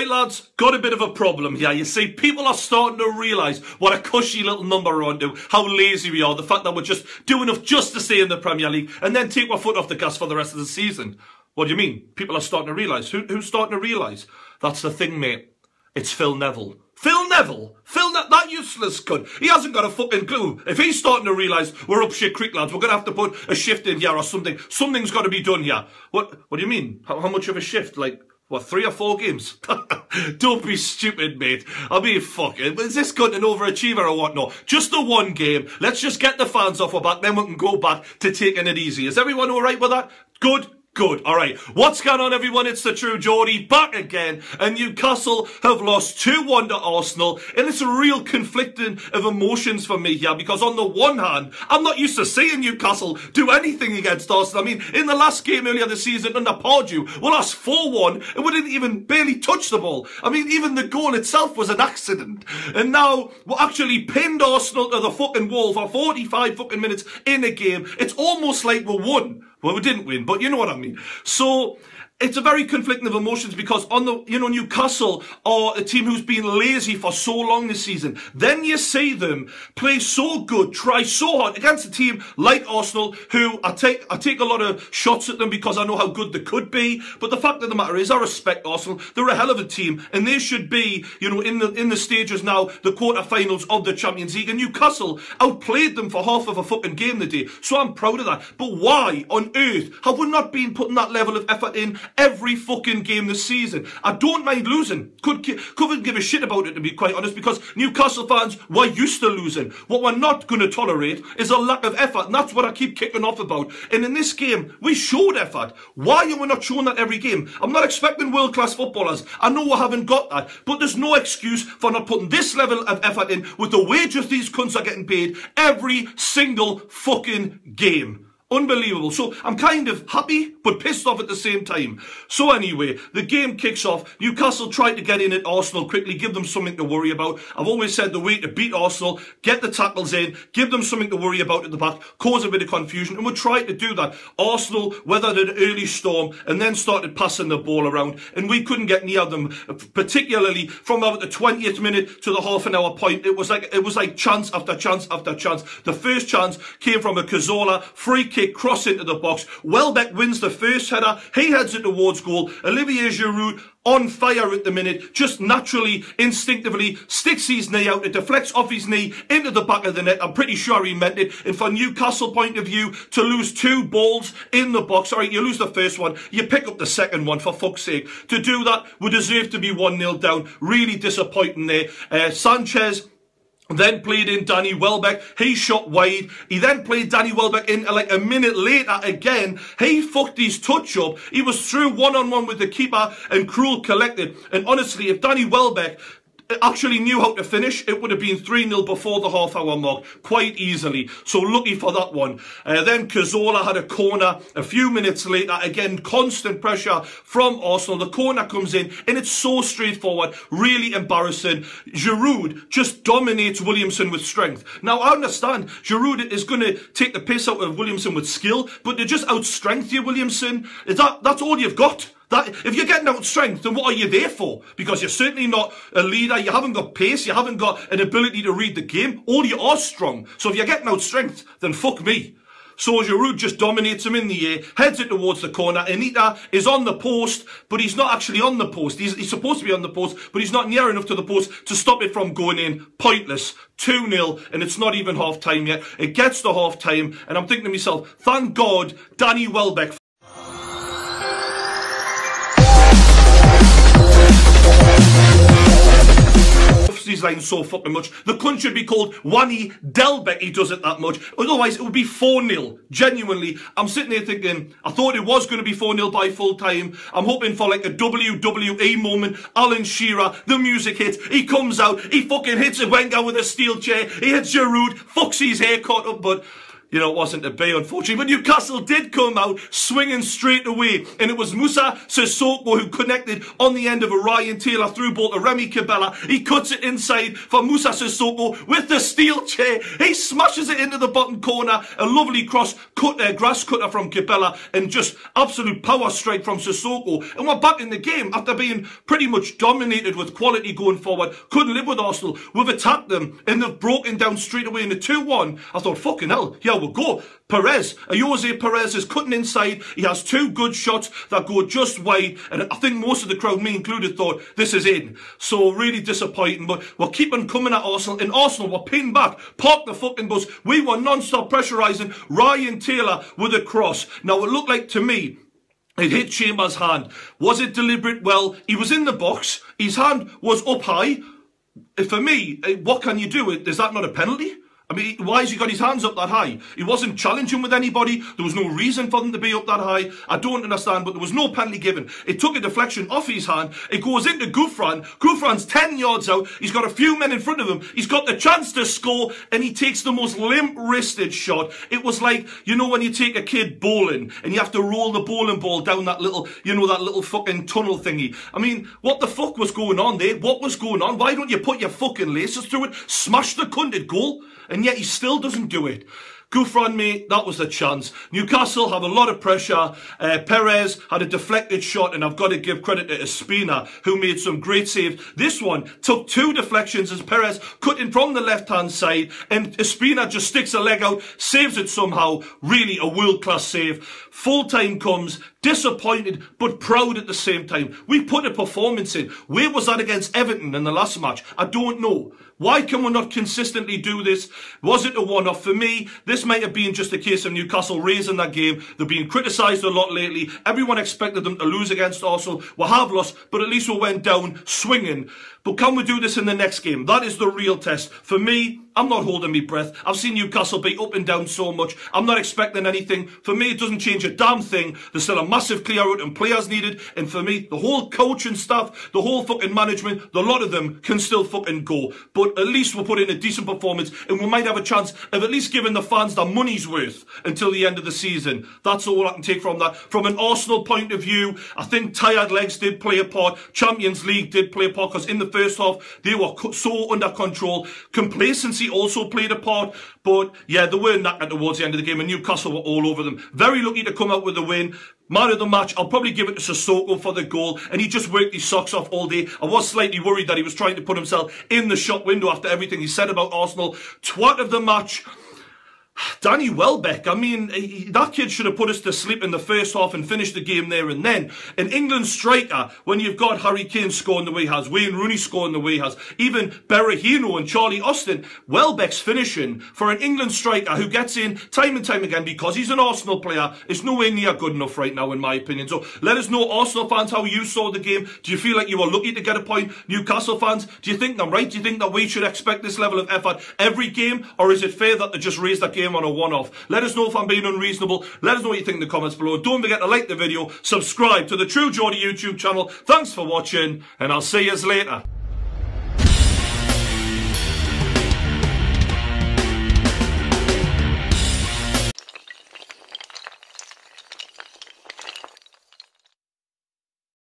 Right, lads, got a bit of a problem here. You see, people are starting to realise what a cushy little number we're on to, how lazy we are, the fact that we're just doing enough just to stay in the Premier League and then take our foot off the gas for the rest of the season. What do you mean? People are starting to realise. Who's starting to realise? That's the thing, mate. It's Phil Neville. Phil Neville? That useless cunt. He hasn't got a fucking clue. If he's starting to realise we're up shit creek, lads, we're going to have to put a shift in here or something. Something's got to be done here. What do you mean? How much of a shift? Like, what, 3 or 4 games? Don't be stupid, mate. I mean, fucking, is this cunt an overachiever or what? No, just the one game. Let's just get the fans off our back, then we can go back to taking it easy. Is everyone all right with that? Good? Good. All right. What's going on, everyone? It's the True Geordie back again. And Newcastle have lost 2-1 to Arsenal. And it's a real conflicting of emotions for me here. Because on the one hand, I'm not used to seeing Newcastle do anything against Arsenal. I mean, in the last game earlier this season under Pardew, we lost 4-1 and we didn't even barely touch the ball. I mean, even the goal itself was an accident. And now we're actually pinned Arsenal to the fucking wall for 45 fucking minutes in a game. It's almost like we won. Well, we didn't win, but you know what I mean. So it's a very conflicting of emotions because Newcastle are a team who's been lazy for so long this season. Then you see them play so good, try so hard against a team like Arsenal, who I take a lot of shots at them because I know how good they could be. But the fact of the matter is, I respect Arsenal. They're a hell of a team, and they should be, in the stages now, the quarterfinals of the Champions League. And Newcastle outplayed them for half of a fucking game today. So I'm proud of that. But why on earth have we not been putting that level of effort in every fucking game this season? I don't mind losing. Couldn't give a shit about it, to be quite honest, because Newcastle fans were used to losing. What we're not going to tolerate is a lack of effort, and that's what I keep kicking off about. And in this game, we showed effort. Why are we not showing that every game? I'm not expecting world-class footballers. I know we haven't got that, but there's no excuse for not putting this level of effort in with the wages these cunts are getting paid every single fucking game. Unbelievable. So I'm kind of happy but pissed off at the same time. So anyway, the game kicks off. Newcastle tried to get in at Arsenal quickly, give them something to worry about. I've always said the way to beat Arsenal, get the tackles in, give them something to worry about at the back, cause a bit of confusion, and we tried to do that. Arsenal weathered an early storm and then started passing the ball around, and we couldn't get near them, particularly from about the 20th minute to the half an hour point. It was like chance after chance after chance. The first chance came from a Cazorla free kick cross into the box. Welbeck wins the first header. He heads it towards goal. Olivier Giroud, on fire at the minute, just naturally, instinctively sticks his knee out. It deflects off his knee into the back of the net. I'm pretty sure he meant it. And from Newcastle point of view, to lose 2 balls in the box, all right, you lose the first one, you pick up the second one, for fuck's sake. To do that, we deserve to be 1-0 down. Really disappointing there. Sanchez then played in Danny Welbeck. He shot wide. He then played Danny Welbeck in like a minute later again. He fucked his touch up. He was through one-on-one with the keeper and Krul collected. And honestly, if Danny Welbeck actually knew how to finish, it would have been 3-0 before the half-hour mark, quite easily. So lucky for that one. Then Cazorla had a corner a few minutes later. Again, constant pressure from Arsenal. The corner comes in, and it's so straightforward, really embarrassing. Giroud just dominates Williamson with strength. Now, I understand Giroud is going to take the piss out of Williamson with skill, but to just outstrength you, Williamson, that's all you've got. If you're getting out strength, then what are you there for? Because you're certainly not a leader, you haven't got pace, you haven't got an ability to read the game, or you are strong. So if you're getting out strength, then fuck me. So Giroud just dominates him in the air, heads it towards the corner. Anita is on the post, but he's not actually on the post. He's supposed to be on the post, but he's not near enough to the post to stop it from going in. Pointless. 2-0, and it's not even half-time yet. It gets to half-time, and I'm thinking to myself, thank God Danny Welbeck these lines so fucking much. The cunt should be called Wani Delbeck. He does it that much. Otherwise, it would be 4-0. Genuinely, I'm sitting there thinking, I thought it was going to be 4-0 by full time. I'm hoping for like a WWE moment. Alan Shearer, the music hits. He comes out. He fucking hits a Wenger with a steel chair. He hits Giroud, fucks his haircut up, but you know, it wasn't to be, unfortunately. But Newcastle did come out swinging straight away. And it was Moussa Sissoko who connected on the end of a Ryan Taylor through ball to Remy Cabella. He cuts it inside for Moussa Sissoko with the steel chair. He smashes it into the bottom corner. A lovely grass cutter from Cabella and just absolute power strike from Sissoko. And we're back in the game after being pretty much dominated with quality going forward. Couldn't live with Arsenal. We've attacked them and they've broken down straight away in the 2-1. I thought, fucking hell, yeah, we'll go. Ayoze Perez is cutting inside. He has 2 good shots that go just wide. And I think most of the crowd, me included, thought this is in. So really disappointing. But we're keeping coming at Arsenal. And Arsenal were pinned back. Park the fucking bus. We were non-stop pressurising Ryan Taylor with a cross. Now it looked like to me, it hit Chambers' hand. Was it deliberate? Well, he was in the box. His hand was up high. For me, what can you do? Is that not a penalty? I mean, why has he got his hands up that high? He wasn't challenging with anybody. There was no reason for them to be up that high. I don't understand, but there was no penalty given. It took a deflection off his hand. It goes into Gouffran. Gouffran's 10 yards out. He's got a few men in front of him. He's got the chance to score, and he takes the most limp-wristed shot. It was like, you know, when you take a kid bowling, and you have to roll the bowling ball down that little, you know, that little fucking tunnel thingy. I mean, what the fuck was going on there? What was going on? Why don't you put your fucking laces through it? Smash the cunted goal? And yet he still doesn't do it. Gouffran, mate, that was the chance. Newcastle have a lot of pressure. Perez had a deflected shot, and I've got to give credit to Espina, who made some great saves. This one took 2 deflections as Perez cut in from the left-hand side, and Espina just sticks a leg out, saves it somehow. Really a world-class save. Full time comes, disappointed but proud at the same time. We put a performance in. Where was that against Everton in the last match? I don't know. Why can we not consistently do this? Was it a one-off? For me, this might have been just a case of Newcastle raising that game. They're being criticised a lot lately. Everyone expected them to lose against Arsenal. We have lost, but at least we went down swinging. But can we do this in the next game? That is the real test. For me, I'm not holding my breath. I've seen Newcastle be up and down so much. I'm not expecting anything. For me, it doesn't change a damn thing. There's still a massive clear out and players needed. And for me, the whole coaching staff, the whole fucking management, the lot of them can still fucking go. But at least we'll put in a decent performance and we might have a chance of at least giving the fans their money's worth until the end of the season. That's all I can take from that. From an Arsenal point of view, I think tired legs did play a part. Champions League did play a part because in the first half, they were so under control. Complacency also played a part. But yeah, they were knackered towards the end of the game and Newcastle were all over them. Very lucky to come out with the win. Man of the match, I'll probably give it to Sissoko for the goal, and he just worked his socks off all day. I was slightly worried that he was trying to put himself in the shop window after everything he said about Arsenal. Twat of the match, Danny Welbeck. I mean, that kid should have put us to sleep in the first half and finished the game there and then. An England striker, when you've got Harry Kane scoring the way he has, Wayne Rooney scoring the way he has, even Berahino and Charlie Austin, Welbeck's finishing for an England striker who gets in time and time again because he's an Arsenal player is nowhere near good enough right now, in my opinion. So let us know, Arsenal fans, how you saw the game. Do you feel like you were lucky to get a point? Newcastle fans, do you think I'm right? Do you think that we should expect this level of effort every game? Or is it fair that they just raise that game on a one-off? Let us know if I'm being unreasonable. Let us know what you think in the comments below. Don't forget to like the video, subscribe to the True Geordie YouTube channel. Thanks for watching, and I'll see you later.